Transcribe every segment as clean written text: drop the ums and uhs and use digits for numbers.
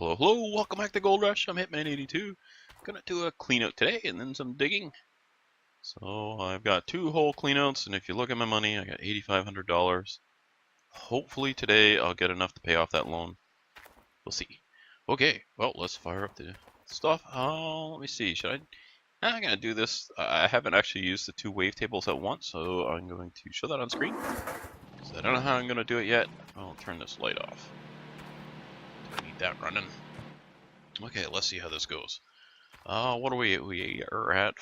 Hello, hello, welcome back to Gold Rush. I'm Hitman82. Gonna do a clean out today and then some digging. So I've got 2 whole cleanouts, and if you look at my money, I got $8,500. Hopefully today I'll get enough to pay off that loan. We'll see. Okay, well, let's fire up the stuff. Let me see, I'm gonna do this. I haven't actually used the 2 wavetables at once, so I'm going to show that on screen. Because I don't know how I'm gonna do it yet. I'll turn this light off. Need that running. Okay, let's see how this goes. What are we? We are at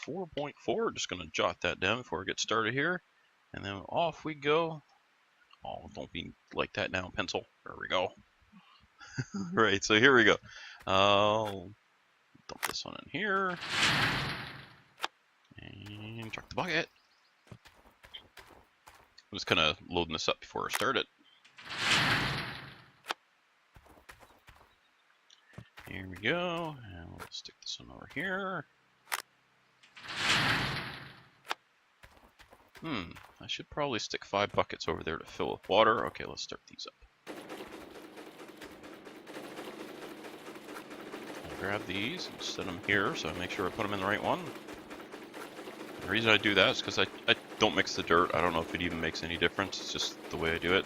4.4. Just gonna jot that down before we get started here, and then off we go. Oh, don't be like that now, pencil. There we go. Right, so here we go. I'll dump this one in here and chuck the bucket. I'm just kind of loading this up before I start it. Here we go, and we'll stick this one over here. I should probably stick 5 buckets over there to fill with water. Okay, let's start these up. I'll grab these and set them here so I make sure I put them in the right one. The reason I do that is because I don't mix the dirt. I don't know if it even makes any difference. It's just the way I do it.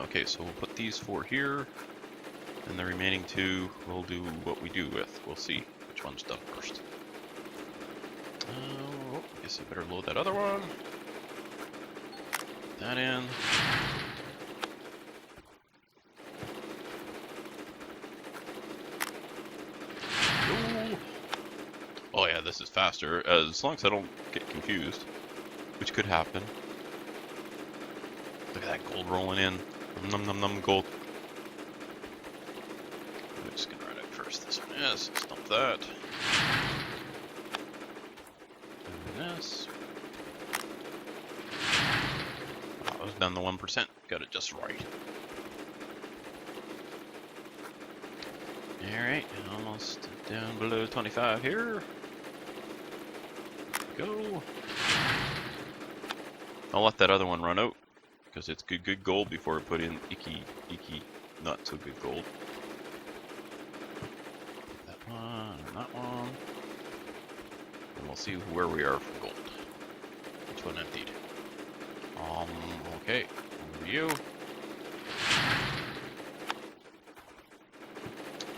Okay, so we'll put these 4 here. And the remaining 2 we'll do what we do with. We'll see which one's done first. I guess I better load that other one. Put that in. Ooh. Oh yeah, this is faster, as long as I don't get confused, which could happen. Look at that gold rolling in. Num num num gold. I'm just gonna run out first. This one is. Let's dump that. And this. I was down the 1%. Got it just right. Alright, almost down below 25 here. Go. I'll let that other one run out, because it's good gold before I put in icky, not so good gold. That one, and that one. And we'll see where we are for gold. Which one emptied? Okay, over to you.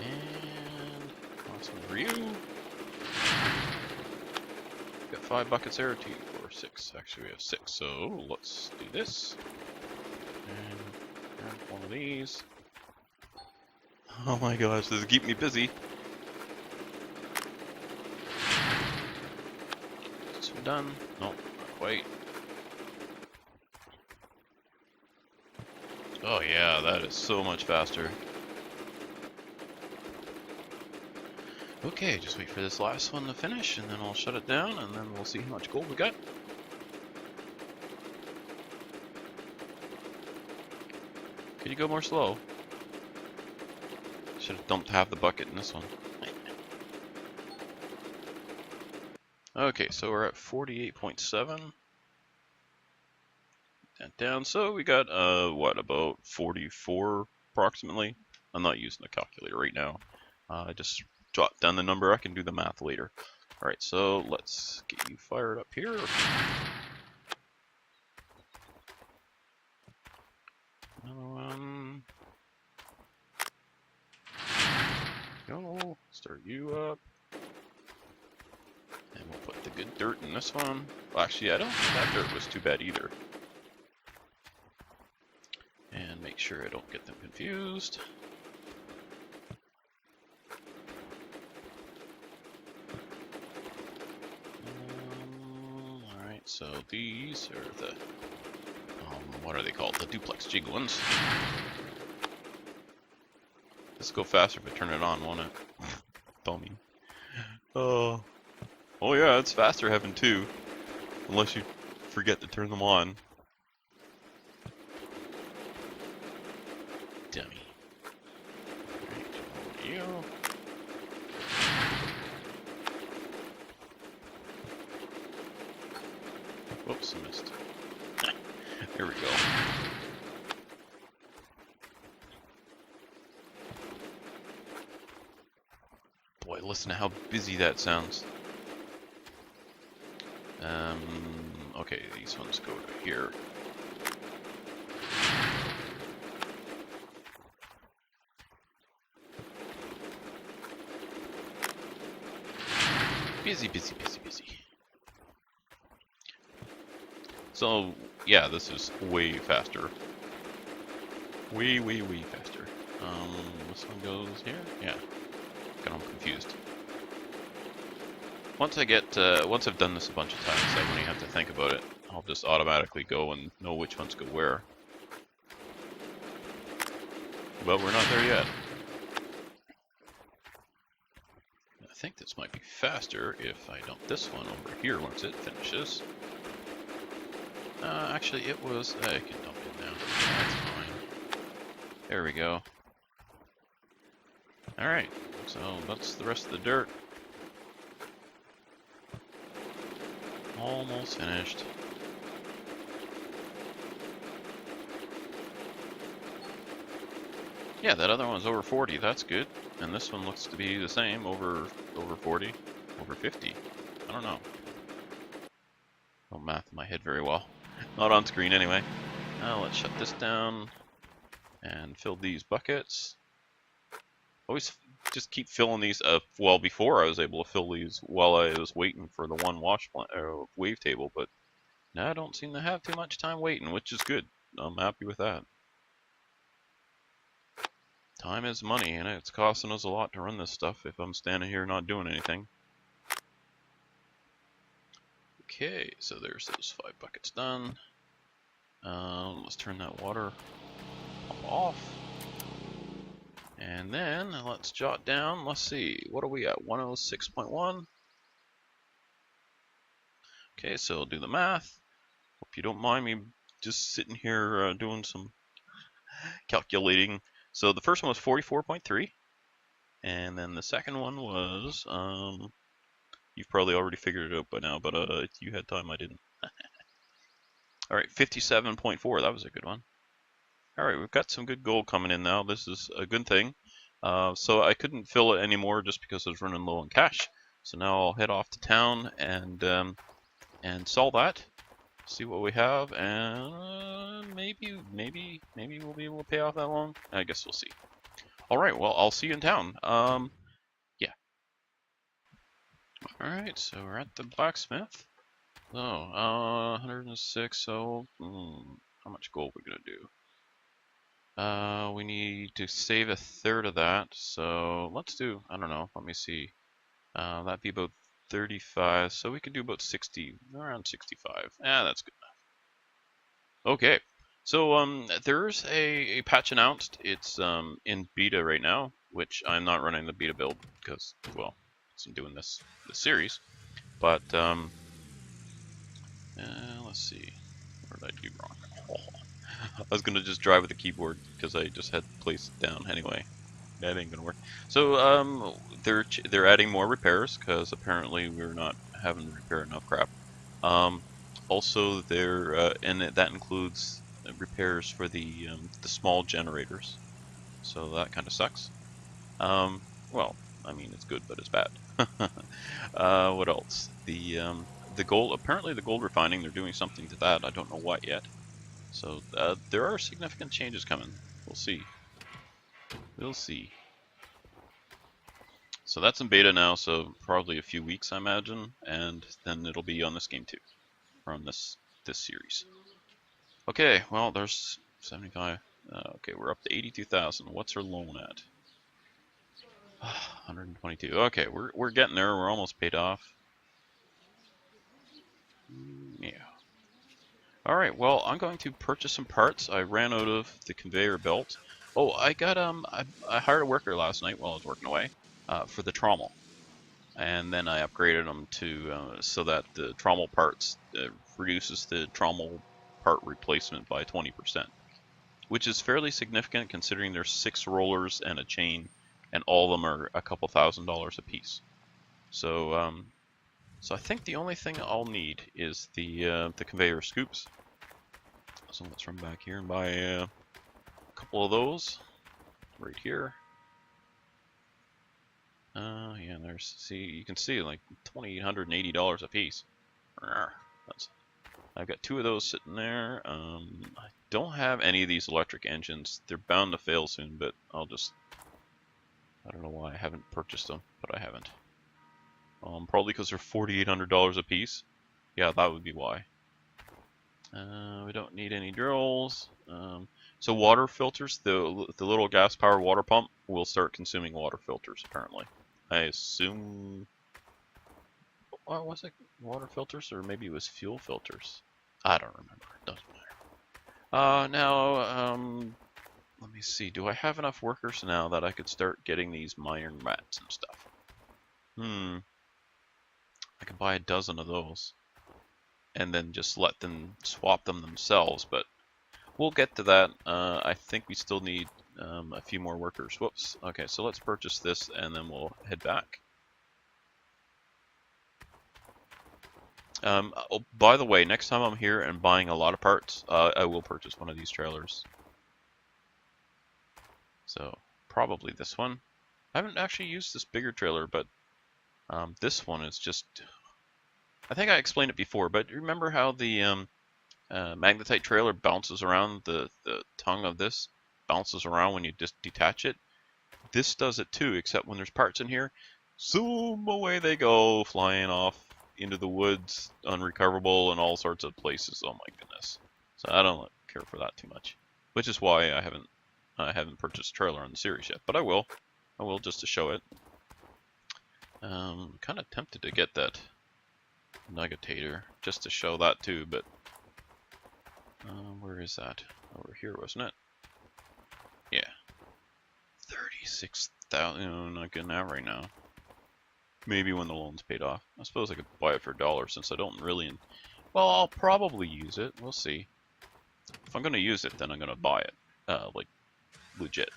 And last one for you. Got 5 buckets there, 2, 4, 6. Actually, we have 6, so let's do this. And grab one of these. Oh my gosh, this is keeping me busy. This one done? Nope, not quite. Oh yeah, that is so much faster. Okay, just wait for this last one to finish, and then I'll shut it down, and then we'll see how much gold we got. Could you go more slow? Should have dumped half the bucket in this one. Okay, so we're at 48.7. That down, so we got, what, about 44 approximately? I'm not using the calculator right now. I just jot down the number. I can do the math later. Alright, so let's get you fired up here. Another one. Go. Start you up. And we'll put the good dirt in this one. Well, actually, I don't think that dirt was too bad either. And make sure I don't get them confused. Alright, so these are the, what are they called? The duplex jig ones. This will go faster if I turn it on, won't it? Dummy. Oh yeah, it's faster having 2. Unless you forget to turn them on. Dummy. Alright, over to you. Whoops, I missed. There we go. listen to how busy that sounds. Okay, these ones go to here. Busy, busy, busy, busy. So, yeah, this is way faster. Way, way, way faster. This one goes here? Yeah. Got them confused. Once I've done this a bunch of times, I won't even have to think about it. I'll just automatically go and know which ones go where. But we're not there yet. I think this might be faster if I dump this one over here once it finishes. Actually, it was... I can dump it now. That's fine. There we go. Alright, so that's the rest of the dirt. Almost finished. Yeah, that other one's over 40, that's good. And this one looks to be the same, over 40, over 50. I don't know. Don't math in my head very well. Not on screen anyway. Now let's shut this down and fill these buckets. Always just keep filling these up. Well, before I was able to fill these while I was waiting for the one wavetable, but now I don't seem to have too much time waiting, which is good. I'm happy with that. Time is money, and it's costing us a lot to run this stuff if I'm standing here not doing anything. Okay, so there's those 5 buckets done. Let's turn that water off. And then let's jot down, let's see, what are we at? 106.1. Okay, so I'll do the math. Hope you don't mind me just sitting here doing some calculating. So the first one was 44.3, and then the second one was, you've probably already figured it out by now, but if you had time, I didn't. Alright, 57.4, that was a good one. Alright, we've got some good gold coming in now. This is a good thing. So I couldn't fill it anymore just because I was running low on cash. So now I'll head off to town and sell that. See what we have, and maybe we'll be able to pay off that loan. I guess we'll see. Alright, well, I'll see you in town. Yeah. Alright, so we're at the blacksmith. So, 106, so, how much gold are we gonna do? We need to save a third of that, so let's do, I don't know, let me see. That'd be about 35, so we could do about 60, around 65. That's good enough. Okay, so there's a patch announced. It's in beta right now, which I'm not running the beta build because, well, I'm doing this series. But let's see, what did I do wrong? I was gonna just drive with the keyboard because I just had to place it down anyway. That ain't gonna work. So they're adding more repairs because apparently we're not having to repair enough crap. Also, and that includes repairs for the small generators. So that kind of sucks. Well, I mean it's good, but it's bad. What else? The gold. Apparently, the gold refining. They're doing something to that. I don't know what yet. So there are significant changes coming. We'll see. We'll see. So that's in beta now, so probably a few weeks, I imagine, and then it'll be on this game too, from this series. Okay, well, there's 75. Okay, we're up to 82,000. What's our loan at? 122. Okay, we're getting there. We're almost paid off. Yeah. All right. Well, I'm going to purchase some parts. I ran out of the conveyor belt. Oh, I got I hired a worker last night while I was working away for the trommel, and then I upgraded them to so that the trommel parts reduces the trommel part replacement by 20%, which is fairly significant considering there's 6 rollers and a chain, and all of them are a couple $1,000s a piece. So so I think the only thing I'll need is the conveyor scoops. So let's run back here and buy a couple of those right here. Yeah, there's, see, you can see like $2,880 a piece. That's, I've got 2 of those sitting there. I don't have any of these electric engines. They're bound to fail soon, but I don't know why I haven't purchased them, but I haven't. Probably because they're $4,800 a piece. Yeah, that would be why. We don't need any drills. So water filters, the little gas powered water pump will start consuming water filters apparently. I assume, what was it? Water filters, or maybe it was fuel filters. I don't remember. It doesn't matter. Now, let me see. Do I have enough workers now that I could start getting these miner mats and stuff? I could buy a dozen of those and then just let them swap them themselves, but we'll get to that. I think we still need a few more workers. Whoops. Okay, so let's purchase this and then we'll head back. Oh, by the way, next time I'm here and buying a lot of parts, I will purchase one of these trailers. So probably this one. I haven't actually used this bigger trailer, but this one is just, I think I explained it before, but remember how the magnetite trailer bounces around, the tongue of this bounces around when you just detach it? This does it too, except when there's parts in here, zoom, away they go, flying off into the woods, unrecoverable, and all sorts of places. Oh my goodness. So I don't care for that too much, which is why I haven't purchased a trailer on the series yet, but I will just to show it. Kind of tempted to get that Nuggetator just to show that too, but where is that? Over here, wasn't it? Yeah. 36,000. No, not getting that right now. Maybe when the loan's paid off. I suppose I could buy it for $1 since I don't really. Well, I'll probably use it. We'll see. If I'm gonna use it, then I'm gonna buy it. Like legit.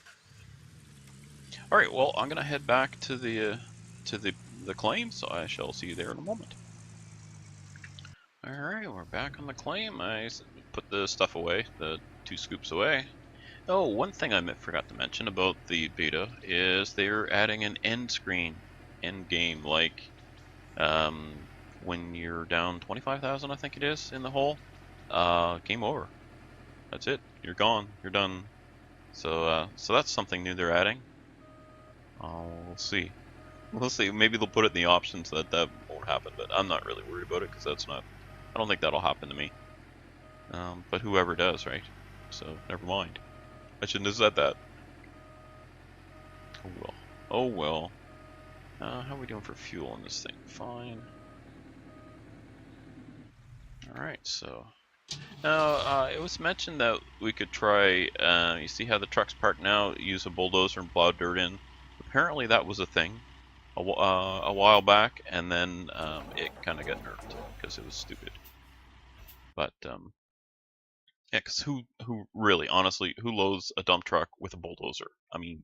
All right. Well, I'm gonna head back to the claim, so I shall see you there in a moment. Alright, we're back on the claim. I put the stuff away, the 2 scoops away. Oh, one thing I forgot to mention about the beta is they're adding an end screen, end game, like when you're down 25,000, I think it is, in the hole. Game over. That's it. You're gone. You're done. So that's something new they're adding. We'll see. We'll see. Maybe they'll put it in the options that won't happen, but I'm not really worried about it because that's not. I don't think that'll happen to me. But whoever does, right? So never mind. I shouldn't have said that. Oh well. Oh well. How are we doing for fuel on this thing? Fine. Alright, so now it was mentioned that we could try, you see how the truck's parked now, use a bulldozer and plow dirt in. Apparently that was a thing a while back, and then it kind of got nerfed because it was stupid. But yeah, because who really, honestly, who loads a dump truck with a bulldozer? I mean,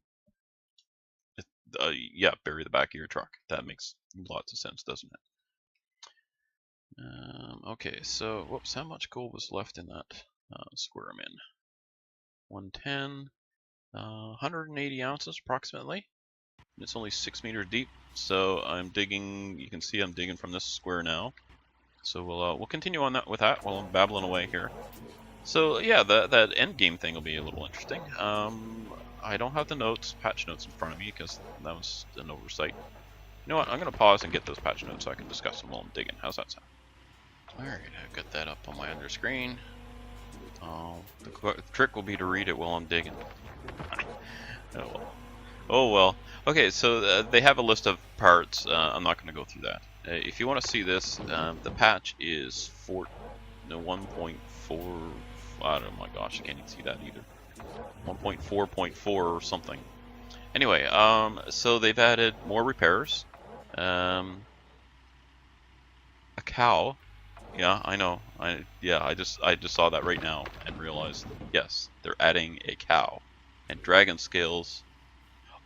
yeah, bury the back of your truck. That makes lots of sense, doesn't it? Okay, so whoops, how much gold was left in that square I'm in? 110, 180 ounces approximately. It's only 6 meters deep, so I'm digging. You can see I'm digging from this square now. So we'll continue on with that while I'm babbling away here. So yeah, that end game thing will be a little interesting. I don't have the patch notes in front of me because that was an oversight. You know what? I'm gonna pause and get those patch notes so I can discuss them while I'm digging. How's that sound? All right, I've got that up on my under screen. The trick will be to read it while I'm digging. Oh well. Oh well. Okay, so they have a list of parts. I'm not going to go through that. If you want to see this, the patch is 1.4. Oh my gosh, I can't even see that either. 1.4.4 or something. Anyway, so they've added more repairs. A cow. Yeah, I know. I just saw that right now and realized, yes, they're adding a cow. And dragon scales.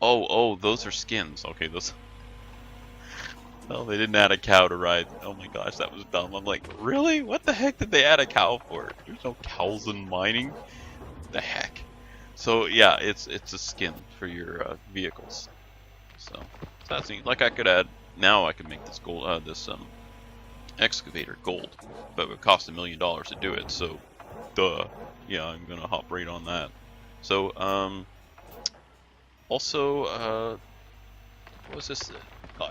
Oh, those are skins. Okay, those. Oh, they didn't add a cow to ride. Oh my gosh, that was dumb. I'm like, really? What the heck did they add a cow for? There's no cows in mining. The heck. So yeah, it's a skin for your vehicles. So So that's neat. Like I could add, now I could make this gold, excavator gold, but it would cost $1 million to do it. So, duh. Yeah, I'm gonna hop right on that. So, also, what was this?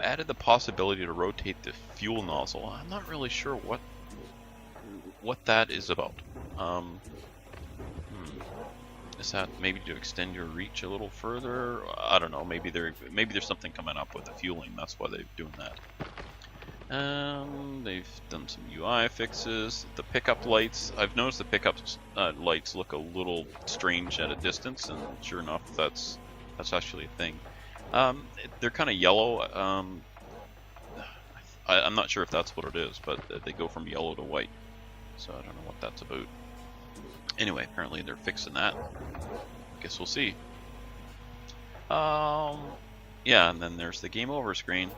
Added the possibility to rotate the fuel nozzle. I'm not really sure what that is about. Is that maybe to extend your reach a little further? I don't know. Maybe there's something coming up with the fueling. That's why they're doing that. They've done some UI fixes. The pickup lights. I've noticed the pickup lights look a little strange at a distance, and sure enough, that's actually a thing. They're kind of yellow. I'm not sure if that's what it is, but they go from yellow to white. So I don't know what that's about. Anyway, apparently they're fixing that. Guess we'll see. Yeah, and then there's the game over screen.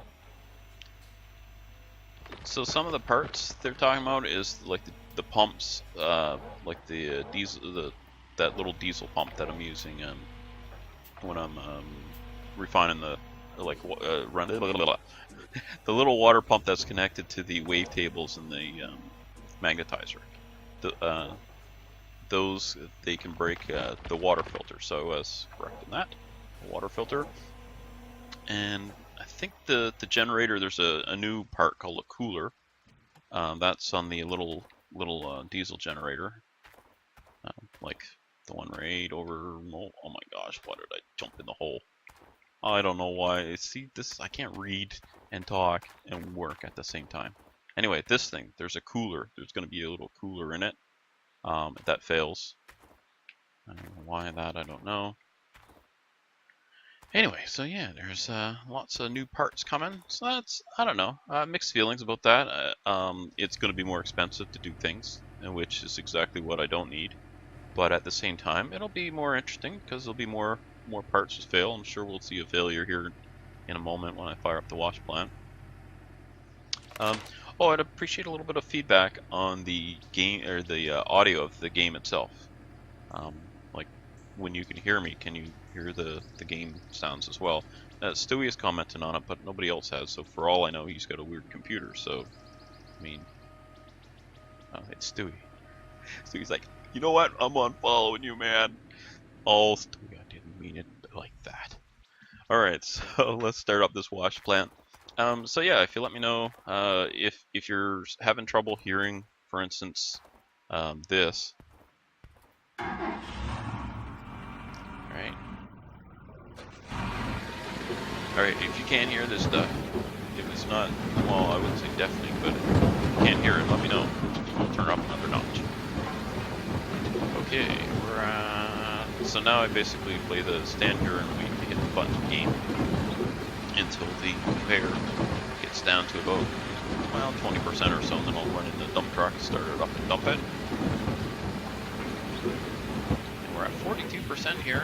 So some of the parts they're talking about is like the pumps, like the diesel, that little diesel pump that I'm using when I'm refining the the little water pump that's connected to the wavetables and the magnetizer. Those they can break the water filter. So I was correct in that, the water filter. And I think the generator, there's a new part called a cooler. That's on the little diesel generator, like the one right over. Oh my gosh, why did I jump in the hole? I don't know why. See this? I can't read and talk and work at the same time. Anyway, this thing, there's a cooler. There's going to be a little cooler in it. If that fails, I don't know why that. I don't know. Anyway, so yeah, there's lots of new parts coming. So that's, I don't know, mixed feelings about that. It's going to be more expensive to do things, which is exactly what I don't need. But at the same time, it'll be more interesting because there'll be more parts to fail. I'm sure we'll see a failure here in a moment when I fire up the wash plant. Oh, I'd appreciate a little bit of feedback on the game or the audio of the game itself. Like when you can hear me, can you hear the game sounds as well? Stewie is commenting on it, but nobody else has. So for all I know, he's got a weird computer. So, I mean, it's Stewie. Stewie's like, you know what? I'm unfollowing you, man. Oh, Stewie, I didn't mean it like that. All right, so let's start up this wash plant. So yeah, if you let me know if you're having trouble hearing, for instance, this. All right, if you can't hear this stuff, if it's not, well, I wouldn't say deafening, but if you can't hear it, let me know. I'll turn up another notch. Okay, we're at, so now I basically play the stand here and wait to hit the button game until the conveyor gets down to about, well, 20% or so, and then I'll run in the dump truck, start it up and dump it. And we're at 42% here.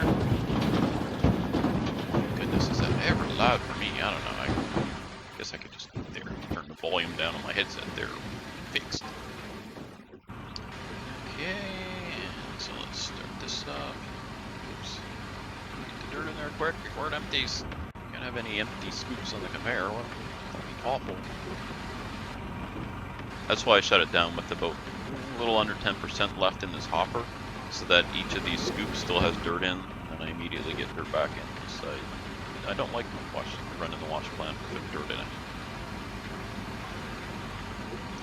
Goodness, is that ever loud for me? I don't know. I guess I could just turn the volume down on my headset there. Fixed. Okay, so let's start this up. Oops. Get the dirt in there quick before it empties. Can't have any empty scoops on the conveyor. That'd be awful. That's why I shut it down with about a little under 10% left in this hopper, so that each of these scoops still has dirt in, and I immediately get dirt back in. So I don't like running the wash plant with dirt in it.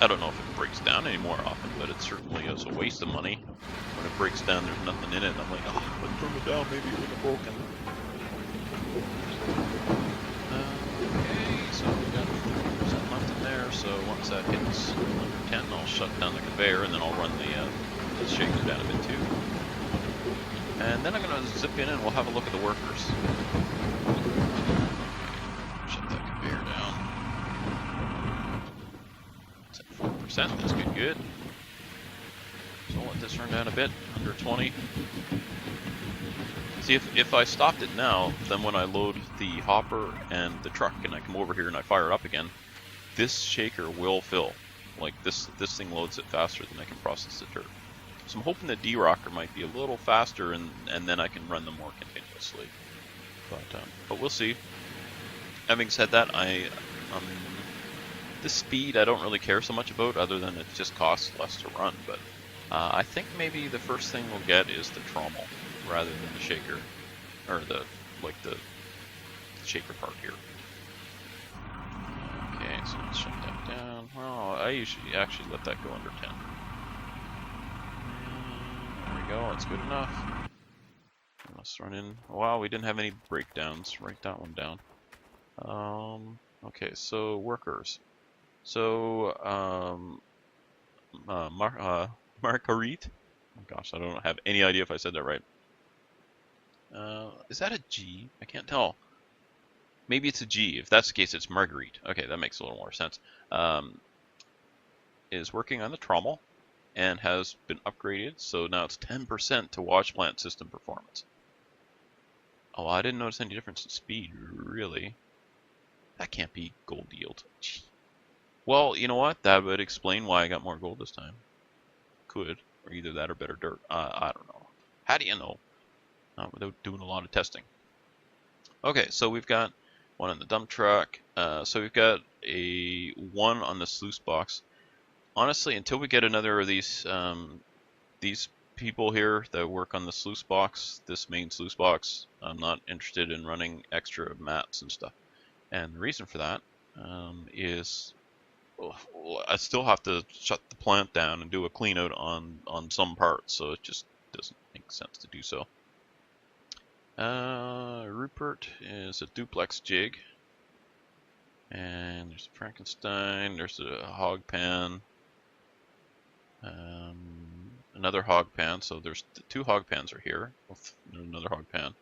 I don't know if it breaks down any more often, but it certainly is a waste of money. When it breaks down, there's nothing in it, and I'm like, oh, let's turn it down, maybe it would have broken. Okay, so we got 30% left in there, so once that hits under 10, I'll shut down the conveyor, and then I'll run the shaker down a bit too. And then I'm going to zip in and we'll have a look at the workers. Shut that conveyor down. It's at 4%, that's good. So I'll let this run down a bit, under 20. See, if I stopped it now, then when I load the hopper and the truck and I come over here and I fire it up again, this shaker will fill. Like this thing loads it faster than I can process the dirt. So I'm hoping the D-Rocker might be a little faster and then I can run them more continuously. But we'll see. Having said that, um, the speed I don't really care so much about, other than it just costs less to run. But I think maybe the first thing we'll get is the trommel rather than the shaker, or the shaker part here. Okay, so let's shut that down. Well, I usually actually let that go under 10. There we go, that's good enough. Let's run in. Wow, we didn't have any breakdowns. Write that one down. Okay, so workers. So, Marguerite? Oh gosh, I don't have any idea if I said that right. Is that a G? I can't tell. Maybe it's a G. If that's the case, it's Marguerite. Okay, that makes a little more sense. Is working on the trommel and has been upgraded, so now it's 10% to wash plant system performance. Oh, I didn't notice any difference in speed, really. That can't be gold yield. Gee. Well, you know what? That would explain why I got more gold this time. Could. Or either that or better dirt. I don't know. How do you know? Not without doing a lot of testing. Okay, so we've got one on the dump truck. So we've got a 1 on the sluice box. Honestly, until we get another of these people here that work on the sluice box, this main sluice box, I'm not interested in running extra mats and stuff. And the reason for that is I still have to shut the plant down and do a clean out on some parts, so it just doesn't make sense to do so. Rupert is a duplex jig, and there's a Frankenstein, there's a hog pan, another hog pan, so there's the 2 hog pans are here, with another hog pan.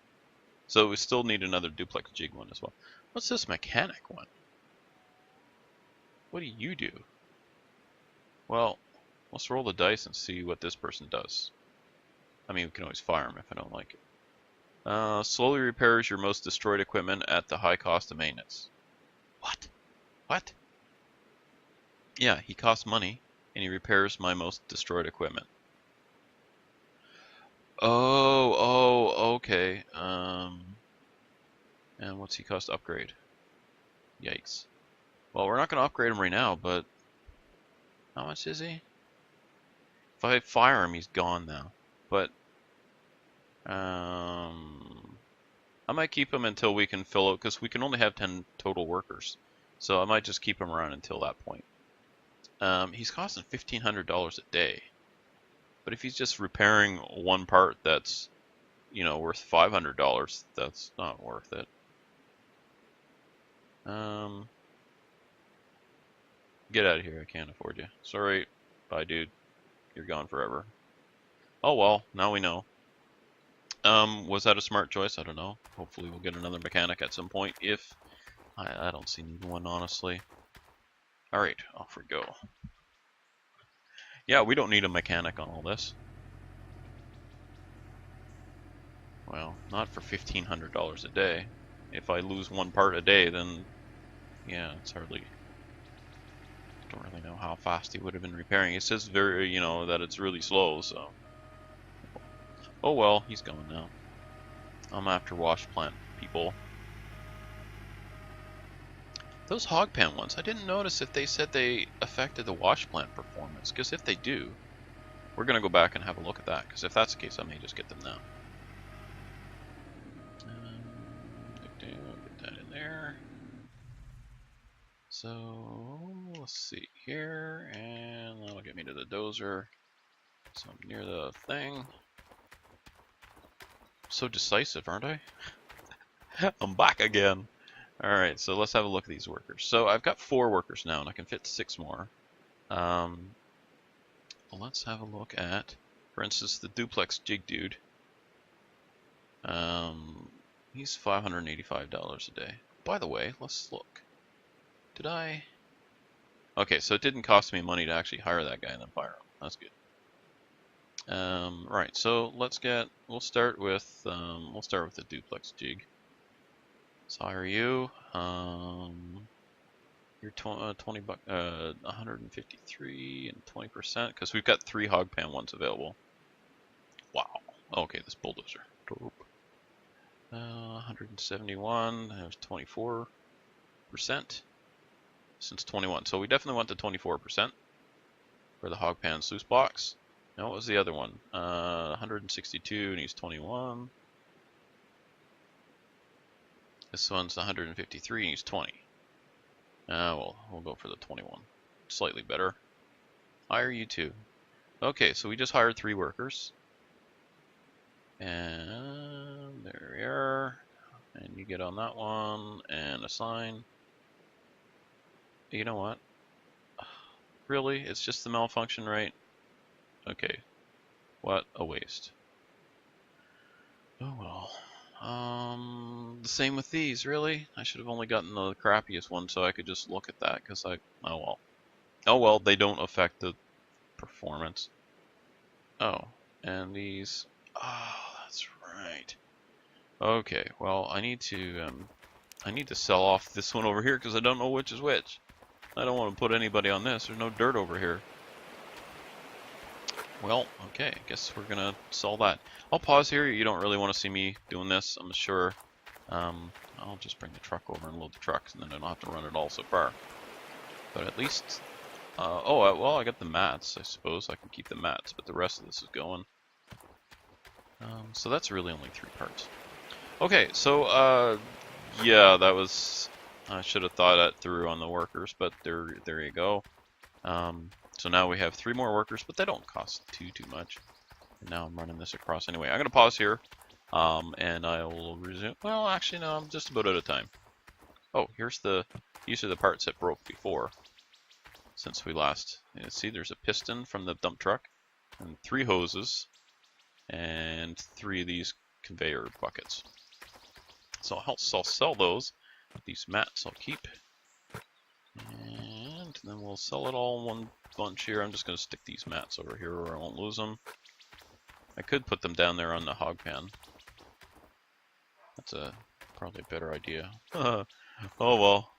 So we still need another duplex jig one as well. What's this mechanic one? What do you do? Well, let's roll the dice and see what this person does. I mean, we can always fire him if I don't like it. Slowly repairs your most destroyed equipment at the high cost of maintenance. What? What? Yeah, he costs money, and he repairs my most destroyed equipment. Oh, okay. And what's he cost to upgrade? Yikes. Well, we're not going to upgrade him right now, but how much is he? If I fire him, he's gone now. But I might keep him until we can fill out, because we can only have 10 total workers. So I might just keep him around until that point. He's costing $1,500 a day. But if he's just repairing one part that's, worth $500, that's not worth it. Get out of here, I can't afford you. Sorry, bye dude. You're gone forever. Oh well, now we know. Was that a smart choice? I don't know. Hopefully we'll get another mechanic at some point, if... I don't see needing one, honestly. Alright, off we go. Yeah, we don't need a mechanic on all this. Well, not for $1,500 a day. If I lose one part a day, then... yeah, it's hardly... don't really know how fast he would have been repairing. It says very, that it's really slow, so... oh well, he's gone now. I'm after wash plant people. Those hog pan ones, I didn't notice if they said they affected the wash plant performance, because if they do, we're going to go back and have a look at that, because if that's the case, I may just get them now. Get that in there. So, let's see here, and that'll get me to the dozer. So I'm near the thing. So decisive, aren't I? I'm back again. Alright, so let's have a look at these workers. So I've got 4 workers now, and I can fit 6 more. Well, let's have a look at, for instance, the duplex jig dude. He's $585 a day. By the way, let's look. Did I? Okay, so it didn't cost me money to actually hire that guy and then fire him. That's good. Right, so we'll start with the duplex jig. So hire you. You're 20 bucks, 153 and 20%, because we've got 3 hog pan ones available. Wow. Okay, this bulldozer. Dope. 171. There's 24. since 21. So we definitely want the 24% for the hog pan sluice box. Now what was the other one? 162 needs 21. This one's 153 needs 20. Well, we'll go for the 21. Slightly better. Hire you too. Okay, so we just hired 3 workers. And there we are. And you get on that one and assign. You know what? Really? It's just the malfunction rate? Okay. What a waste. Oh well. The same with these, really? I should have only gotten the crappiest one so I could just look at that, because oh well. Oh well, they don't affect the performance. Oh, and these, oh, that's right. Okay, well, I need to sell off this one over here because I don't know which is which. I don't want to put anybody on this. There's no dirt over here. Well, okay, I guess we're gonna sell that. I'll pause here. You don't really want to see me doing this, I'm sure. I'll just bring the truck over and load the trucks, and then I don't have to run it all so far. But at least, well, I got the mats. I suppose I can keep the mats, but the rest of this is going. So that's really only 3 parts. Okay, so yeah, that was. I should have thought that through on the workers, but there you go. So now we have 3 more workers, but they don't cost too much. And now I'm running this across anyway. I'm gonna pause here, and I will resume. Well, actually, no, I'm just about out of time. Oh, these are the parts that broke before, since we last. See, there's a piston from the dump truck, and 3 hoses, and 3 of these conveyor buckets. So I'll sell those. These mats I'll keep. And then we'll sell it all in one bunch here. I'm just going to stick these mats over here where I won't lose them. I could put them down there on the hog pan. That's probably a better idea. Oh well.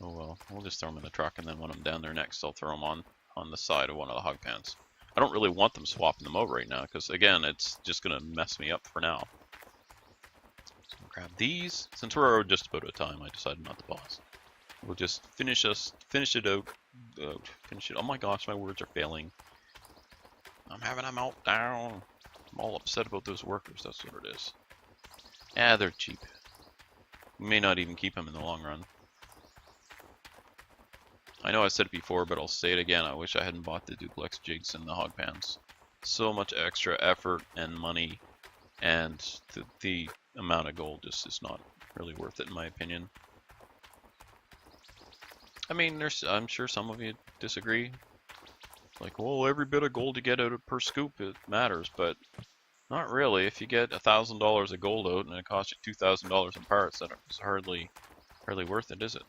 Oh well. We'll just throw them in the truck, and then when I'm down there next, I'll throw them on the side of one of the hog pans. I don't really want them swapping them over right now, because again, it's just going to mess me up for now. So I'll grab these. Since we're just about out of time, I decided not to pause. We'll just finish it out. Oh my gosh, my words are failing. I'm having a meltdown. I'm all upset about those workers, that's what it is. Yeah, they're cheap. We may not even keep them in the long run. I know I said it before, but I'll say it again. I wish I hadn't bought the duplex jigs and the hog pans. So much extra effort and money, and the amount of gold just is not really worth it in my opinion. I mean, I'm sure some of you disagree. Like, well, every bit of gold you get out of per scoop, it matters, but not really. If you get $1,000 of gold out and it costs you $2,000 in parts, that is hardly worth it, is it?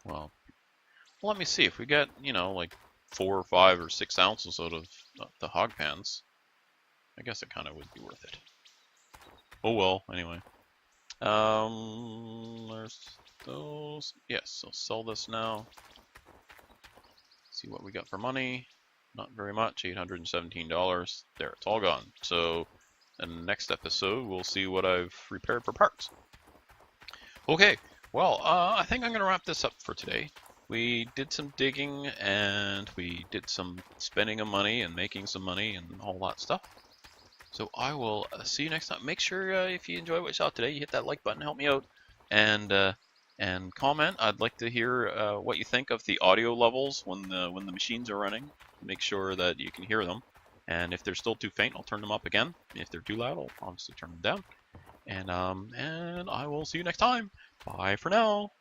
Well, let me see. If we get, like 4 or 5 or 6 ounces out of the hog pans, I guess it kind of would be worth it. Oh well, anyway. There's those. Yes, I'll sell this now. See what we got for money. Not very much, $817. There, it's all gone. So, in the next episode, we'll see what I've repaired for parts. Okay, well, I think I'm going to wrap this up for today. We did some digging, and we did some spending of money and making some money and all that stuff. So I will see you next time. Make sure if you enjoyed what you saw today, you hit that like button, help me out, and comment. I'd like to hear what you think of the audio levels when the machines are running. Make sure that you can hear them, and if they're still too faint, I'll turn them up again. If they're too loud, I'll obviously turn them down. And I will see you next time. Bye for now.